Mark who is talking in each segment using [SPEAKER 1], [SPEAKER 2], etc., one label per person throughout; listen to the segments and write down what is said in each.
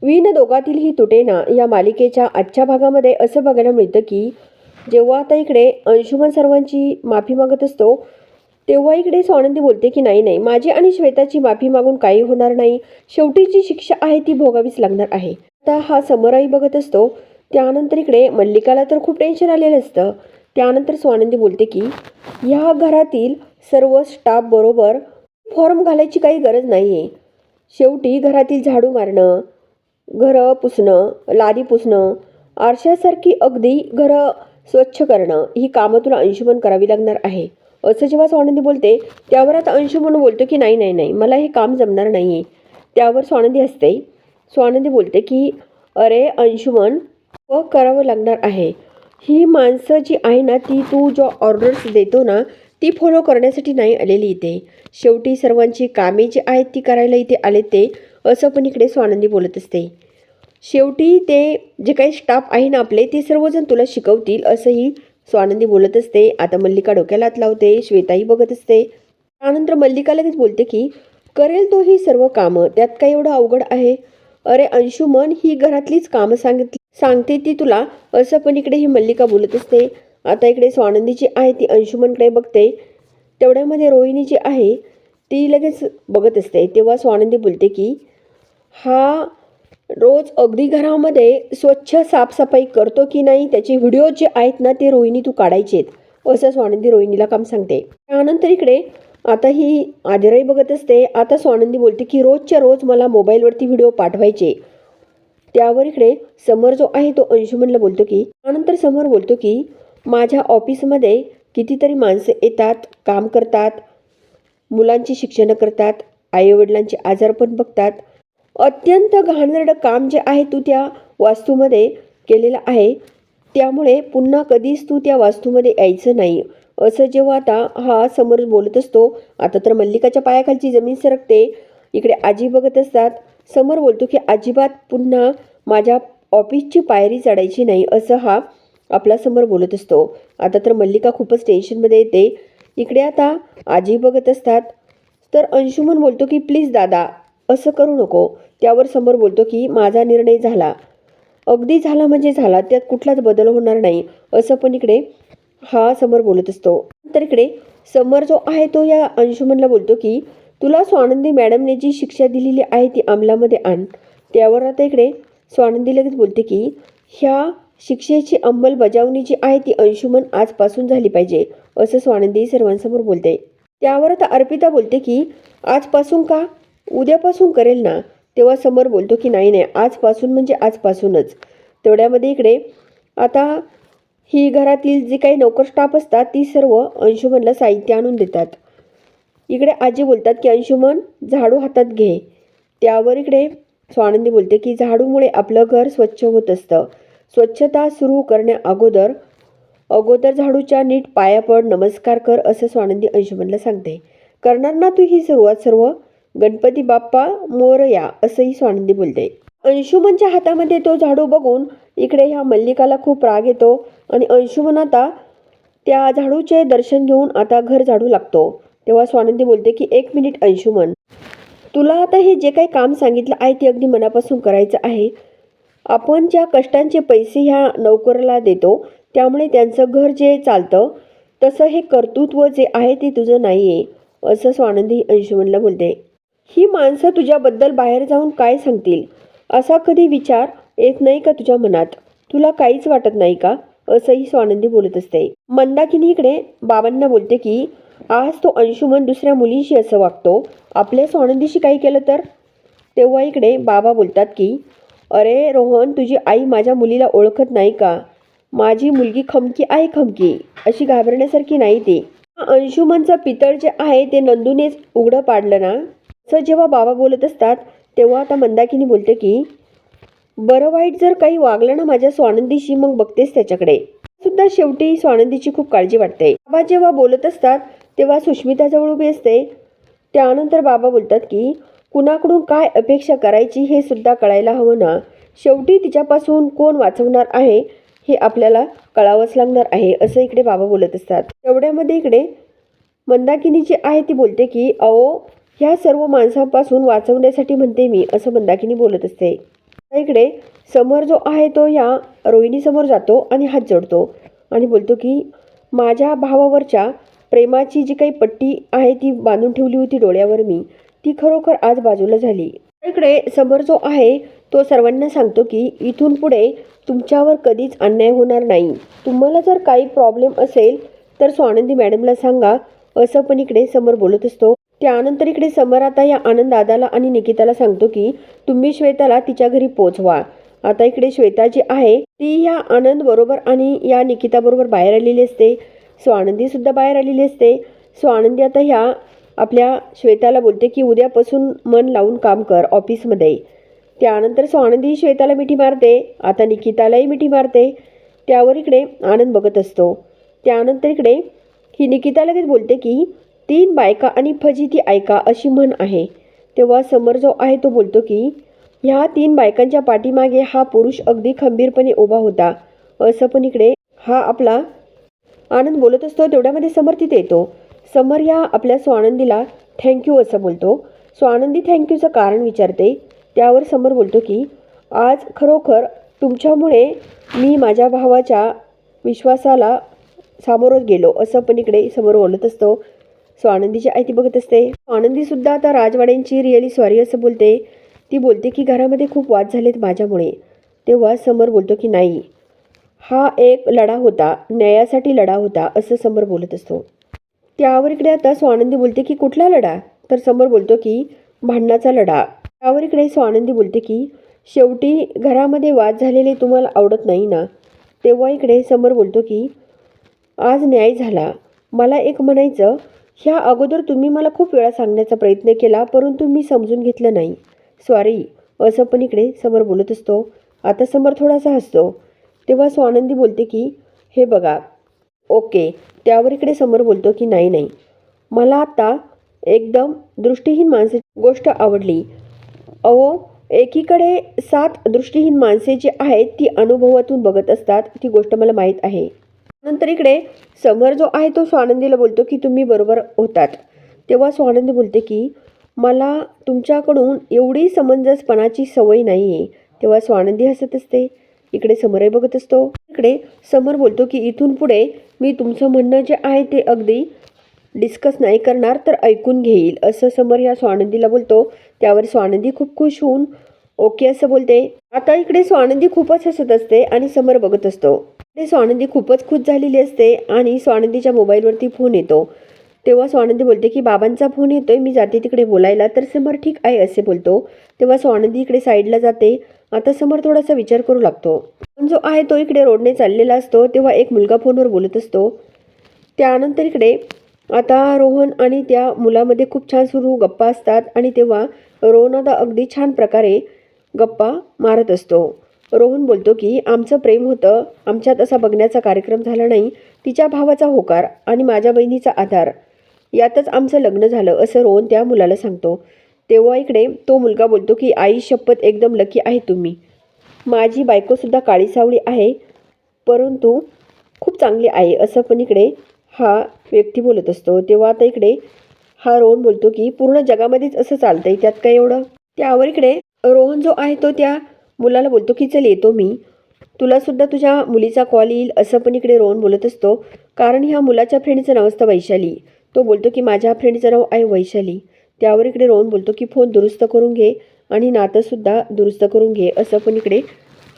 [SPEAKER 1] विण दोघातील तुटेना या मालिकेच्या आजच्या भागामध्ये असं बघायला मिळतं की जेव्हा आता इकडे अंशुमन सर्वांची माफी मागत असतो तेव्हा इकडे स्वानंदी बोलते की नाही नाही, माझी आणि श्वेताची माफी मागून काही होणार नाही, शेवटी जी शिक्षा आहे ती भोगावीच लागणार आहे. आता हा समोरही बघत असतो. त्यानंतर इकडे मल्लिकाला तर खूप टेन्शन आलेलं असतं. त्यानंतर स्वानंदी बोलते की ह्या घरातील सर्व स्टाफ बरोबर फॉर्म घालायची काही गरज नाही आहे. शेवटी घरातील झाडू मारणं, घरं पुसणं, लादी पुसणं, आरशासारखी अगदी घरं स्वच्छ करणं ही कामं तुला अंशुमन करावी लागणार आहे. असं जेव्हा स्वानंदी बोलते त्यावर आता अंशुमन बोलतो की नाही नाही नाही, मला हे काम जमणार नाही आहे. त्यावर स्वानंदी हसते. स्वानंदी बोलते की अरे अंशुमन, करावं लागणार आहे. ही माणसं जी आहे ना ती तू जो ऑर्डर्स देतो ना ती फॉलो करण्यासाठी नाही आलेली इथे. शेवटी सर्वांची कामे जी आहेत ती करायला इथे आले ते, असं पण इकडे स्वानंदी बोलत असते. शेवटी ते जे काही स्टाफ आहे ना आपले ते सर्वजण तुला शिकवतील असंही स्वानंदी बोलत असते. आता मल्लिका डोक्याला हात लावते. श्वेताही बघत असते. त्यानंतर मल्लिका लगेच बोलते की करेल तो ही सर्व कामं, त्यात काय एवढं अवघड आहे. अरे अंशुमन, ही घरातलीच कामं सांगते ती तुला, असं पण इकडे ही मल्लिका बोलत असते. आता इकडे स्वानंदी जी आहे ती अंशुमनकडे बघते. तेवढ्यामध्ये रोहिणी जी आहे ती लगेच बघत असते. तेव्हा स्वानंदी बोलते की हा रोज अगदी घरामध्ये स्वच्छ साफसफाई करतो की नाही त्याचे व्हिडिओ जे आहेत ना ते रोहिणी तू काढायचे आहेत, असं स्वानंदी रोहिणीला काम सांगते. त्यानंतर इकडे आता ही आदिराई बघत असते. आता स्वानंदी बोलते की रोजच्या रोज मला मोबाईलवरती व्हिडिओ पाठवायचे. त्यावर इकडे समर जो आहे तो अंशुमनला बोलतो की त्यानंतर समर बोलतो की माझ्या ऑफिसमध्ये कितीतरी माणसं येतात, काम करतात, मुलांची शिक्षणं करतात, आईवडिलांचे आजार पण बघतात. अत्यंत घाणेरडं काम जे आहे तू त्या वास्तूमध्ये केलेलं आहे, त्यामुळे पुन्हा कधीच तू त्या वास्तूमध्ये यायचं नाही, असं जेव्हा आता हा समोर बोलत असतो. आता तर मल्लिकाच्या पायाखालची जमीन सरकते. इकडे आजी बघत असतात. समोर बोलतो की अजिबात पुन्हा माझ्या ऑफिसची पायरी चढायची नाही, असं हा आपला समोर बोलत असतो. आता तर मल्लिका खूपच टेन्शनमध्ये येते. इकडे आता आजी बघत असतात. तर अंशुमन बोलतो की प्लीज दादा असं करू नको. त्यावर समोर बोलतो की माझा निर्णय झाला, अगदी झाला म्हणजे झाला, त्यात कुठलाच बदल होणार नाही, असं पण इकडे हा समोर बोलत असतो. तर इकडे समर जो आहे तो या अंशुमनला बोलतो की तुला स्वानंदी मॅडमने जी शिक्षा दिलेली आहे ती अंमलामध्ये आण. त्यावर आता इकडे स्वानंदी लगेच बोलते की ह्या शिक्षेची अंमलबजावणी जी आहे ती अंशुमन आजपासून झाली पाहिजे, असं स्वानंदी सर्वांसमोर बोलते. त्यावर आता अर्पिता बोलते की आजपासून का, उद्यापासून करेल ना. तेव्हा समोर बोलतो की नाही नाही, आजपासून म्हणजे आजपासूनच. तेवढ्यामध्ये इकडे आता ही घरातील जी काही नोकर स्टाफ असतात ती सर्व अंशुमनला साहित्य आणून देतात. इकडे आजी बोलतात की अंशुमन झाडू हातात घे. त्यावर इकडे स्वानंदी बोलते की झाडूमुळे आपलं घर स्वच्छ होत असतं. स्वच्छता सुरू करण्या अगोदर झाडूच्या नीट पाया पड, नमस्कार कर, असं स्वानंदी अंशुमनला सांगते. करणार ना तू ही सुरुवात सर्व, गणपती बाप्पा मोरया, असंही स्वानंदी बोलते. अंशुमनच्या हातामध्ये तो झाडू बघून इकडे ह्या मल्लिकाला खूप राग येतो आणि अंशुमन आता त्या झाडूचे दर्शन घेऊन आता घर झाडू लागतो. तेव्हा स्वानंदी बोलते की 1 मिनिट अंशुमन, तुला आता हे जे काही काम सांगितलं आहे ते अगदी मनापासून करायचं आहे. आपण ज्या कष्टांचे पैसे ह्या नोकराला देतो त्यामुळे त्यांचं घर जे चालतं, तसं हे कर्तृत्व जे आहे ते तुझं नाही आहे, असं स्वानंदी अंशुमनला बोलते. ही माणसं तुझ्याबद्दल बाहेर जाऊन काय सांगतील असा कधी विचार येत नाही का तुझ्या मनात, तुला काहीच वाटत नाही का, असंही स्वानंदी बोलत असते. मंदाकिनी इकडे बाबांना बोलते की आज तो अंशुमन दुसऱ्या मुलींशी असं वागतो, आपल्या स्वानंदीशी काही केलं तर. तेव्हा इकडे बाबा बोलतात की अरे रोहन, तुझी आई माझ्या मुलीला ओळखत नाही का, माझी मुलगी खमकी आहे, खमकी अशी घाबरण्यासारखी नाही ती. अंशुमनचं पितळ जे आहे ते नंदूनेच उघडं पाडलं ना, असं जेव्हा बाबा बोलत असतात तेव्हा आता मंदाकिनी बोलते की बरं वाईट जर काही वागलं ना माझ्या स्वानंदीशी मग बघतेस त्याच्याकडे सुद्धा. शेवटी स्वानंदीची खूप काळजी वाटते. बाबा जेव्हा बोलत असतात तेव्हा सुष्मिता जवळ उभी असते. त्यानंतर बाबा बोलतात की कुणाकडून काय अपेक्षा करायची हे सुद्धा कळायला हवं ना, शेवटी तिच्यापासून कोण वाचवणार आहे हे आपल्याला कळावंच लागणार आहे, असं इकडे बाबा बोलत असतात. तेवढ्यामध्ये इकडे मंदाकिनी जी आहे ती बोलते की अहो ह्या सर्व माणसांपासून वाचवण्यासाठी म्हणते मी, असं मंदाकिनी बोलत असते. इकडे समर जो आहे तो या रोहिणीसमोर जातो आणि हात जोडतो आणि बोलतो की माझ्या भावावरच्या प्रेमाची जी काही पट्टी आहे ती बांधून ठेवली होती डोळ्यावर मी, ती खरोखर आज बाजूला झाली. इकडे समर जो आहे तो सर्वांना सांगतो की इथून पुढे तुमच्यावर कधीच अन्याय होणार नाही. तुम्हाला जर काही प्रॉब्लेम असेल तर स्वानंदी मॅडमला सांगा, असं पण इकडे समर बोलत असतो. त्यानंतर इकडे समर आता या आनंद दादाला आणि निकिताला सांगतो की तुम्ही श्वेताला तिच्या घरी पोचवा. आता इकडे श्वेता जी आहे ती ह्या आनंद बरोबर आणि या निकिता बरोबर बाहेर आलेली असते. स्वानंदी सुद्धा बाहेर आलेली असते. स्वानंदी आता ह्या आपल्या श्वेताला बोलते की उद्यापासून मन लावून काम कर ऑफिसमध्ये. त्यानंतर स्वानंदी श्वेताला मिठी मारते. आता निकितालाही मिठी मारते. त्यावर इकडे आनंद बघत असतो. त्यानंतर इकडे ही निकिता लगेच बोलते की 3 बायका आणि फजिती ऐका अशी म्हण आहे. तेव्हा समर जो आहे तो बोलतो की ह्या 3 बायकांच्या पाठीमागे हा पुरुष अगदी खंबीरपणे उभा होता, असं पण इकडे हा आपला आनंद बोलत असतो. तेवढ्यामध्ये समर तिथे येतो. समर या आपल्या स्वानंदीला थँक्यू असं बोलतो. स्वानंदी थँक्यूचं कारण विचारते. त्यावर समर बोलतो की आज खरोखर तुमच्यामुळे मी माझ्या भावाच्या विश्वासाला सामोरं गेलो, असं पण इकडे समोर बोलत असतो. स्वानंदीची आई ती बघत असते. स्वानंदीसुद्धा आता राजवाड्यांची रिअली सॉरी असं बोलते. ती बोलते की घरामध्ये खूप वाद झालेत माझ्यामुळे. तेव्हा समर बोलतो की नाही, हा एक लढा होता, न्यायासाठी लढा होता, असं समर बोलत असतो. त्यावर इकडे आता स्वानंदी बोलते की कुठला लढा? तर समर बोलतो की भांडणाचा लढा. त्यावर इकडे स्वानंदी बोलते की शेवटी घरामध्ये वाद झालेले तुम्हाला आवडत नाही ना? तेव्हा इकडे समर बोलतो की आज न्याय झाला. मला एक म्हणायचं, ह्या अगोदर तुम्ही मला खूप वेळा सांगण्याचा प्रयत्न केला परंतु मी समजून घेतलं नाही, सॉरी, असं पण इकडे समर बोलत असतो. आता समर थोडासा हसतो. तेव्हा स्वानंदी बोलते की हे बघा, ओके. त्यावर इकडे समर बोलतो की नाही नाही, मला आता एकदम दृष्टीहीन माणसाची गोष्ट आवडली. अहो, एकीकडे 7 दृष्टीहीन माणसे जी आहेत ती अनुभवातून बघत असतात, ती गोष्ट मला माहीत आहे. नंतर इकडे समर जो आहे तो स्वानंदीला बोलतो की तुम्ही बरोबर होतात. तेव्हा स्वानंदी बोलते की मला तुमच्याकडून एवढी समंजसपणाची सवय नाही आहे. तेव्हा स्वानंदी हसत असते. इकडे समरही बघत असतो. इकडे समर बोलतो की इथून पुढे मी तुमचं म्हणणं जे आहे ते अगदी डिस्कस नाही करणार तर ऐकून घेईल, असं समर ह्या स्वानंदीला बोलतो. त्यावर स्वानंदी खूप खुश होऊन ओके असं बोलते. आता इकडे स्वानंदी खूपच हसत असते आणि समर बघत असतो. इकडे स्वानंदी खूपच खुश झालेली असते आणि स्वानंदीच्या मोबाईलवरती फोन येतो. तेव्हा स्वानंदी बोलते की बाबांचा फोन येतोय, मी जाते तिकडे बोलायला. तर समर ठीक आहे असे बोलतो. तेव्हा स्वानंदी इकडे साईडला जाते. आता समर थोडासा विचार करू लागतो. पण जो आहे तो इकडे रोडने चाललेला असतो. तेव्हा एक मुलगा फोनवर बोलत असतो. त्यानंतर इकडे आता रोहन आणि त्या मुलामध्ये खूप छान सुरू गप्पा असतात आणि तेव्हा रोहन आता अगदी छान प्रकारे गप्पा मारत असतो. रोहन बोलतो की आमचं प्रेम होतं, आमच्यात असा बघण्याचा कार्यक्रम झाला नाही. तिच्या भावाचा होकार आणि माझ्या बहिणीचा आधार यातच आमचं लग्न झालं, असं रोहन त्या मुलाला सांगतो. तेव्हा इकडे तो मुलगा बोलतो की आई शपथ एकदम लकी आहे तुम्ही. माझी बायकोसुद्धा काळी सावळी आहे परंतु खूप चांगली आहे, असं पण इकडे हा व्यक्ती बोलत असतो. तेव्हा आता इकडे हा रोहन बोलतो की पूर्ण जगामध्येच असं चालतंय, त्यात काय एवढं. त्यावर इकडे रोहन जो आहे तो त्या मुलाला बोलतो की चल येतो मी, तुलासुद्धा तुझ्या मुलीचा कॉल येईल, असं पण इकडे रोहन बोलत असतो. कारण ह्या मुलाच्या फ्रेंडचं नाव असतं वैशाली. तो बोलतो की माझ्या फ्रेंडचं नाव आहे वैशाली. त्यावर इकडे रोहन बोलतो की फोन दुरुस्त करून घे आणि नातंसुद्धा दुरुस्त करून घे, असं पण इकडे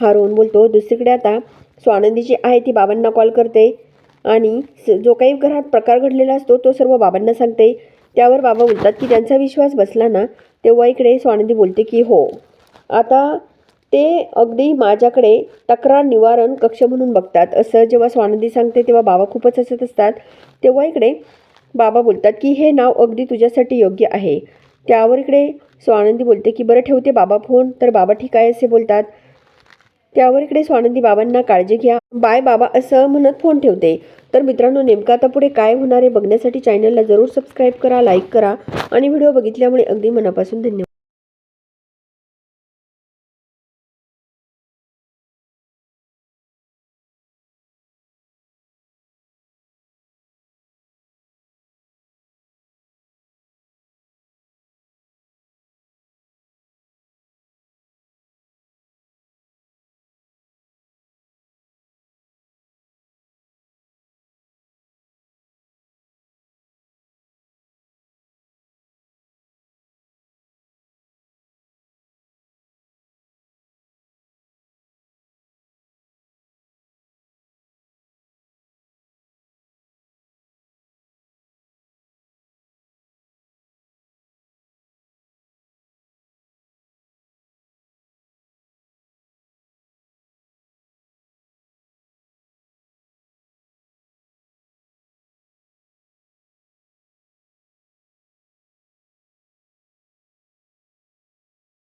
[SPEAKER 1] हा रोहन बोलतो. दुसरीकडे आता स्वानंदी जी आहे ती बाबांना कॉल करते आणि जो काही घरात प्रकार घडलेला असतो तो सर्व बाबांना सांगते. त्यावर बाबा बोलतात की त्यांचा विश्वास बसला ना? तेव्हा इकडे स्वानंदी बोलते की हो, आता ते अगदी माझ्याकडे तक्रार निवारण कक्ष म्हणून बघतात, असं जेव्हा स्वानंदी सांगते तेव्हा बाबा खूपच हसत असतात. तेव्हा इकडे बाबा बोलतात की हे नाव अगदी तुझ्यासाठी योग्य आहे. त्यावर इकडे स्वानंदी बोलते की बरं ठेवते बाबा फोन. तर बाबा ठीक आहे असे बोलतात. त्यावर इकडे स्वानंदी बाबांना काळजी घ्या, बाय बाबा असं म्हणत फोन ठेवते. तर मित्रांनो, नेमकं आता पुढे काय होणार आहे बघण्यासाठी चॅनलला जरूर सबस्क्राईब करा, लाईक करा आणि व्हिडिओ बघितल्यामुळे अगदी मनापासून धन्यवाद.